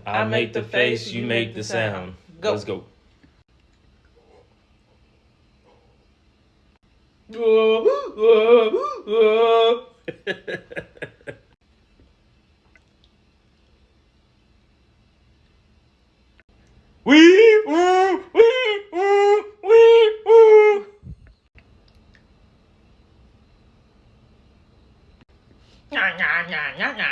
I make the face, you make the sound. Go. Let's go. Wee woo, wee woo, wee woo. Nya, nya, nya, nya, nya.